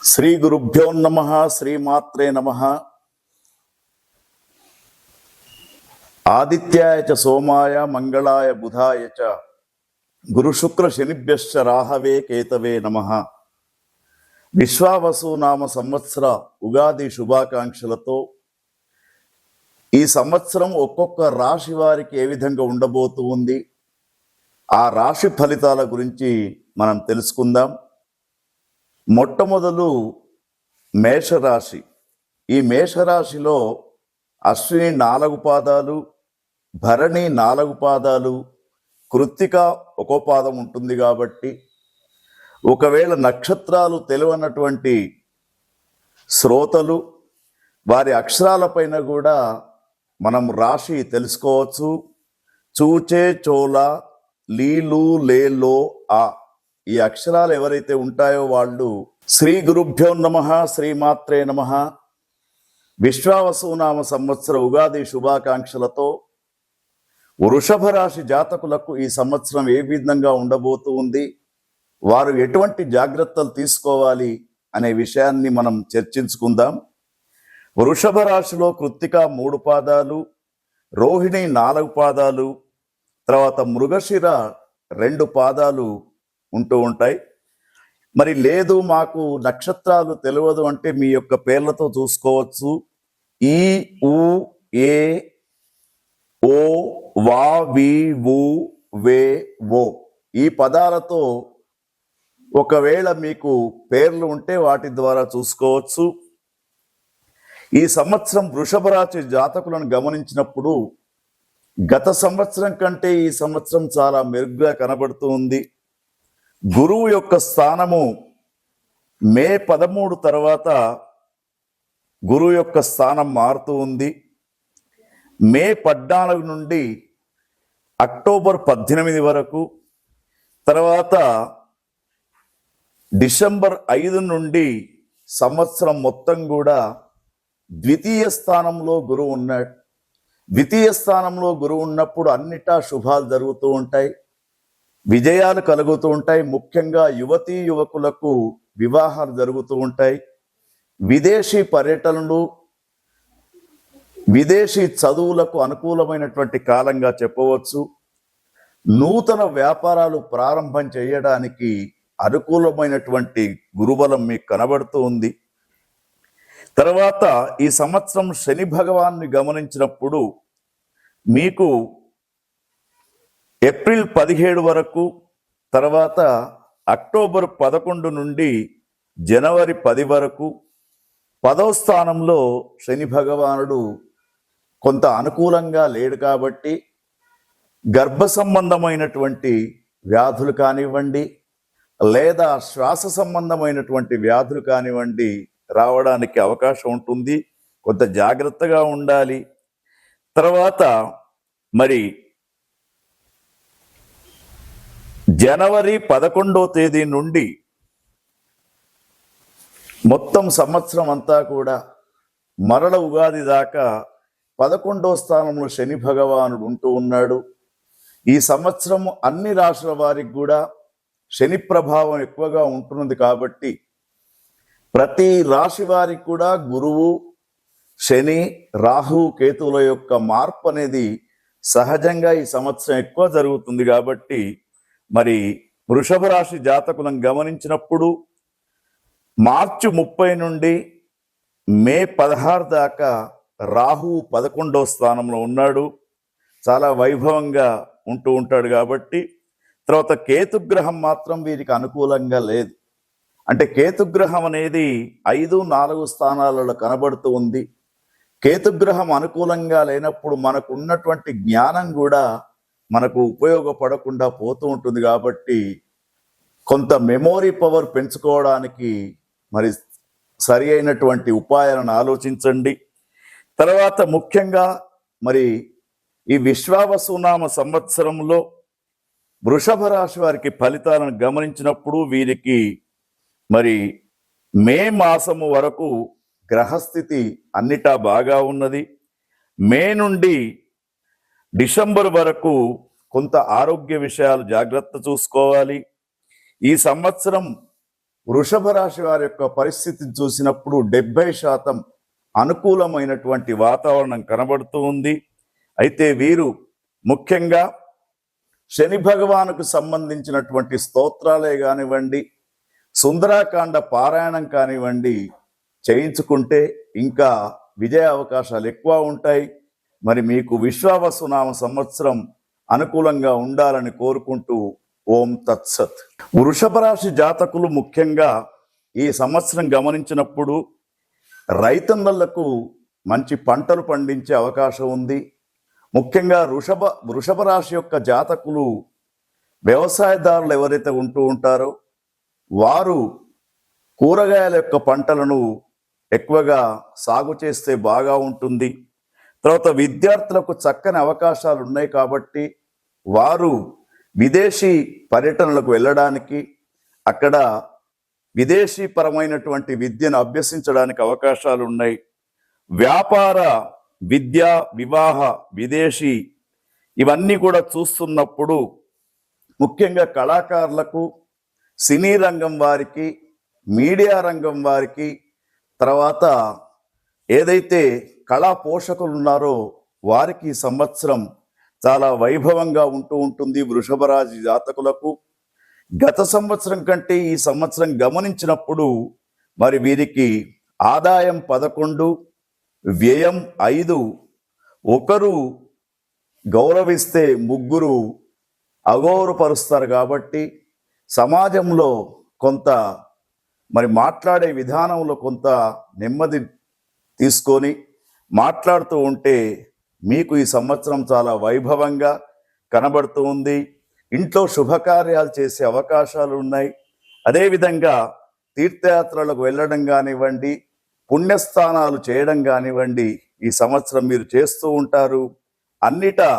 శ్రీ గురుభ్యో నమః. శ్రీమాత్రే నమః. ఆదిత్యాయ చ సోమాయ మంగళాయ బుధాయ చ గురు శుక్ర శనిభ్యశ్చ రాహవే కేతవే నమః. విశ్వావసు నామ సంవత్సర ఉగాది శుభాకాంక్షలతో ఈ సంవత్సరం ఒక్కొక్క రాశి వారికి ఏ విధంగా ఉండబోతూ ఉంది, ఆ రాశి ఫలితాల గురించి మనం తెలుసుకుందాం. మొట్టమొదలు మేషరాశి. ఈ మేషరాశిలో అశ్విని 4 పాదాలు, భరణి 4 పాదాలు, కృత్తిక 1 పాదం ఉంటుంది. కాబట్టి ఒకవేళ నక్షత్రాలు తెలియనటువంటి శ్రోతలు వారి అక్షరాలపైన కూడా మనం రాశి తెలుసుకోవచ్చు. చూచే, చోళ, లీలు, లేలో, ఆ ఈ అక్షరాలు ఎవరైతే ఉంటాయో వాళ్ళు శ్రీ గురుభ్యో నమః. శ్రీమాత్రే నమః. విశ్వావసునామ సంవత్సర ఉగాది శుభాకాంక్షలతో వృషభ రాశి జాతకులకు ఈ సంవత్సరం ఏ విధంగా ఉండబోతూ ఉంది, వారు ఎటువంటి జాగ్రత్తలు తీసుకోవాలి అనే విషయాన్ని మనం చర్చించుకుందాం. వృషభ రాశిలో కృత్తిక 3 పాదాలు, రోహిణి 4 పాదాలు, తర్వాత మృగశిర 2 పాదాలు ఉంటూ ఉంటాయి. మరి లేదు మాకు నక్షత్రాలు తెలియదు అంటే మీ యొక్క పేర్లతో చూసుకోవచ్చు. ఈ, ఊ, ఏ, ఓ, వా, వి, వు, వే, ఓ ఈ పదాలతో ఒకవేళ మీకు పేర్లు ఉంటే వాటి ద్వారా చూసుకోవచ్చు. ఈ సంవత్సరం వృషభ రాశి జాతకులను గమనించినప్పుడు గత సంవత్సరం కంటే ఈ సంవత్సరం చాలా మెరుగ్గా కనబడుతూ ఉంది. గురువు యొక్క స్థానము మే 13 తర్వాత గురువు యొక్క స్థానం మారుతూ ఉంది. మే 14 నుండి అక్టోబర్ 18 వరకు, తర్వాత డిసెంబర్ 5 నుండి సంవత్సరం మొత్తం కూడా ద్వితీయ స్థానంలో గురువు ఉన్నాడు. ద్వితీయ స్థానంలో గురువు ఉన్నప్పుడు అన్నిటా శుభాలు జరుగుతూ ఉంటాయి, విజయాలు కలుగుతూ ఉంటాయి. ముఖ్యంగా యువతీ యువకులకు వివాహాలు జరుగుతూ ఉంటాయి. విదేశీ పర్యటనలు, విదేశీ చదువులకు అనుకూలమైనటువంటి కాలంగా చెప్పవచ్చు. నూతన వ్యాపారాలు ప్రారంభం చేయడానికి అనుకూలమైనటువంటి గురుబలం మీకు కనబడుతూ ఉంది. తర్వాత ఈ సంవత్సరం శని భగవాన్ని గమనించినప్పుడు మీకు ఏప్రిల్ 17 వరకు, తర్వాత అక్టోబర్ 11 నుండి జనవరి 10 వరకు 10వ స్థానంలో శని భగవానుడు కొంత అనుకూలంగా లేడు. కాబట్టి గర్భ సంబంధమైనటువంటి వ్యాధులు కానివ్వండి, లేదా శ్వాస సంబంధమైనటువంటి వ్యాధులు కానివ్వండి రావడానికి అవకాశం ఉంటుంది. కొంత జాగ్రత్తగా ఉండాలి. తర్వాత మరి జనవరి 11వ తేదీ నుండి మొత్తం సంవత్సరం అంతా కూడా మరల ఉగాది దాకా 11వ స్థానంలో శని భగవానుడు ఉంటూ ఉన్నాడు. ఈ సంవత్సరం అన్ని రాశుల వారికి కూడా శని ప్రభావం ఎక్కువగా ఉంటున్నది. కాబట్టి ప్రతి రాశి వారికి కూడా గురువు, శని, రాహు, కేతువుల యొక్క మార్పు అనేది సహజంగా ఈ సంవత్సరం ఎక్కువ జరుగుతుంది. కాబట్టి మరి వృషభ రాశి జాతకులను గమనించినప్పుడు మార్చి 30 నుండి మే 16 దాకా రాహు 11వ స్థానంలో ఉన్నాడు. చాలా వైభవంగా ఉంటూ ఉంటాడు. కాబట్టి తర్వాత కేతుగ్రహం మాత్రం వీరికి అనుకూలంగా లేదు. అంటే కేతుగ్రహం అనేది 5, 4 స్థానాలలో కనబడుతూ ఉంది. కేతుగ్రహం అనుకూలంగా లేనప్పుడు మనకు ఉన్నటువంటి జ్ఞానం కూడా మనకు ఉపయోగపడకుండా పోతూ ఉంటుంది. కాబట్టి కొంత మెమోరీ పవర్ పెంచుకోవడానికి మరి సరి అయినటువంటి ఉపాయాలను ఆలోచించండి. తర్వాత ముఖ్యంగా మరి ఈ విశ్వావసునామ సంవత్సరంలో వృషభ రాశి వారికి ఫలితాలను గమనించినప్పుడు వీరికి మరి మే మాసము వరకు గ్రహస్థితి అన్నిటా బాగా ఉన్నది. మే నుండి డిసెంబర్ వరకు కొంత ఆరోగ్య విషయాలు జాగ్రత్త చూసుకోవాలి. ఈ సంవత్సరం వృషభ రాశి వారి యొక్క పరిస్థితిని చూసినప్పుడు 70% అనుకూలమైనటువంటి వాతావరణం కనబడుతూ ఉంది. అయితే వీరు ముఖ్యంగా శని భగవానుకు సంబంధించినటువంటి స్తోత్రాలే కానివ్వండి, సుందరాకాండ పారాయణం కానివ్వండి చేయించుకుంటే ఇంకా విజయ అవకాశాలు ఎక్కువ ఉంటాయి. మరి మీకు విశ్వావసునామ సంవత్సరం అనుకూలంగా ఉండాలని కోరుకుంటూ ఓం తత్సత్. వృషభ రాశి జాతకులు ముఖ్యంగా ఈ సంవత్సరం గమనించినప్పుడు రైతన్నలకు మంచి పంటలు పండించే అవకాశం ఉంది. ముఖ్యంగా వృషభ రాశి యొక్క జాతకులు వ్యవసాయదారులు ఎవరైతే ఉంటూ ఉంటారో వారు కూరగాయల యొక్క పంటలను ఎక్కువగా సాగు చేస్తే బాగా ఉంటుంది. తర్వాత విద్యార్థులకు చక్కని అవకాశాలు ఉన్నాయి కాబట్టి వారు విదేశీ పర్యటనలకు వెళ్ళడానికి, అక్కడ విదేశీ పరమైనటువంటి విద్యను అభ్యసించడానికి అవకాశాలు ఉన్నాయి. వ్యాపార, విద్య, వివాహ, విదేశీ ఇవన్నీ కూడా చూస్తున్నప్పుడు ముఖ్యంగా కళాకారులకు, సినీ రంగం వారికి, మీడియా రంగం వారికి, తర్వాత ఏదైతే కళా పోషకులు ఉన్నారో వారికి ఈ సంవత్సరం చాలా వైభవంగా ఉంటూ ఉంటుంది. వృషభ రాశి జాతకులకు గత సంవత్సరం కంటే ఈ సంవత్సరం గమనించినప్పుడు మరి వీరికి ఆదాయం 11, వ్యయం 5, ఒకరు గౌరవిస్తే ముగ్గురు అగౌరవపరుస్తారు. కాబట్టి సమాజంలో కొంత మరి మాట్లాడే విధానంలో కొంత నెమ్మది తీసుకొని మాట్లాడుతూ ఉంటే మీకు ఈ సంవత్సరం చాలా వైభవంగా కనబడుతూ ఉంది. ఇంట్లో శుభకార్యాలు చేసే అవకాశాలు ఉన్నాయి. అదేవిధంగా తీర్థయాత్రలకు వెళ్ళడం కానివ్వండి, పుణ్యస్థానాలు చేయడం కానివ్వండి ఈ సంవత్సరం మీరు చేస్తూ ఉంటారు. అన్నిటా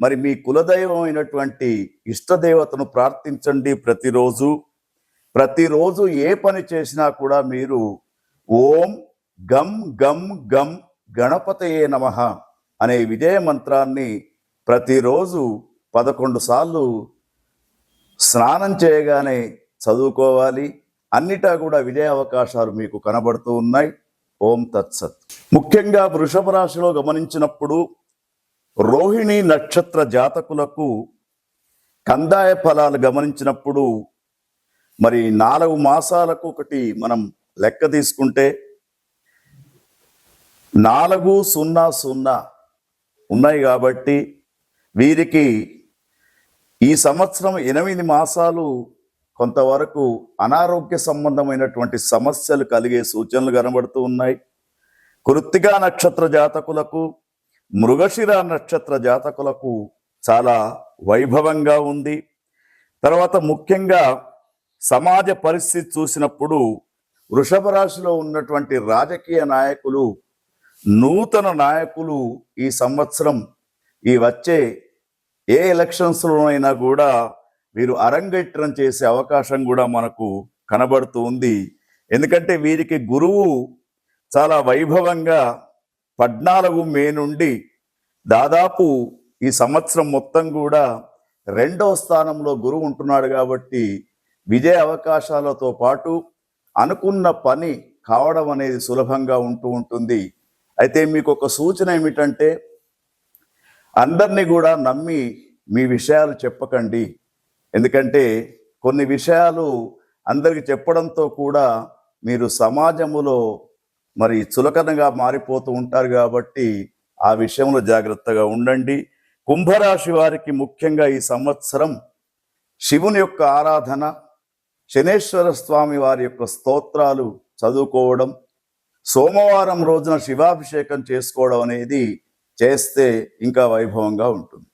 మరి మీ కులదైవమైనటువంటి ఇష్టదేవతను ప్రార్థించండి. ప్రతిరోజు ఏ పని చేసినా కూడా మీరు ఓం గం గం గం గణపతయే నమః అనే విజయ మంత్రాన్ని ప్రతిరోజు 11 సార్లు స్నానం చేయగానే చదువుకోవాలి. అన్నిటా కూడా విజయ అవకాశాలు మీకు కనబడుతూ ఉన్నాయి. ఓం తత్సత్. ముఖ్యంగా వృషభ రాశిలో గమనించినప్పుడు రోహిణి నక్షత్ర జాతకులకు కందాయ ఫలాలు గమనించినప్పుడు మరి 4 మాసాలకు ఒకటి మనం లెక్క తీసుకుంటే 400 ఉన్నాయి. కాబట్టి వీరికి ఈ సంవత్సరం 8 మాసాలు కొంతవరకు అనారోగ్య సంబంధమైనటువంటి సమస్యలు కలిగే సూచనలు కనబడుతూ ఉన్నాయి. కృత్తికా నక్షత్ర జాతకులకు, మృగశిర నక్షత్ర జాతకులకు చాలా వైభవంగా ఉంది. తర్వాత ముఖ్యంగా సమాజ పరిస్థితి చూసినప్పుడు వృషభ రాశిలో ఉన్నటువంటి రాజకీయ నాయకులు, నూతన నాయకులు ఈ సంవత్సరం ఈ వచ్చే ఏ ఎలక్షన్స్లోనైనా కూడా వీరు అరంగేట్రం చేసే అవకాశం కూడా మనకు కనబడుతూ ఉంది. ఎందుకంటే వీరికి గురువు చాలా వైభవంగా 14 మే నుండి దాదాపు ఈ సంవత్సరం మొత్తం కూడా 2వ స్థానంలో గురువు ఉంటున్నాడు. కాబట్టి విజయ అవకాశాలతో పాటు అనుకున్న పని కావడం అనేది సులభంగా ఉంటూ ఉంటుంది. అయితే మీకు ఒక సూచన ఏమిటంటే అందరినీ కూడా నమ్మి మీ విషయాలు చెప్పకండి. ఎందుకంటే కొన్ని విషయాలు అందరికి చెప్పడంతో కూడా మీరు సమాజంలో మరి చులకనగా మారిపోతూ ఉంటారు. కాబట్టి ఆ విషయంలో జాగ్రత్తగా ఉండండి. కుంభరాశి వారికి ముఖ్యంగా ఈ సంవత్సరం శివుని యొక్క ఆరాధన, శనేశ్వర స్వామి వారి యొక్క స్తోత్రాలు చదువుకోవడం, సోమవారం రోజున శివాభిషేకం చేసుకోవడం అనేది చేస్తే ఇంకా వైభవంగా ఉంటుంది.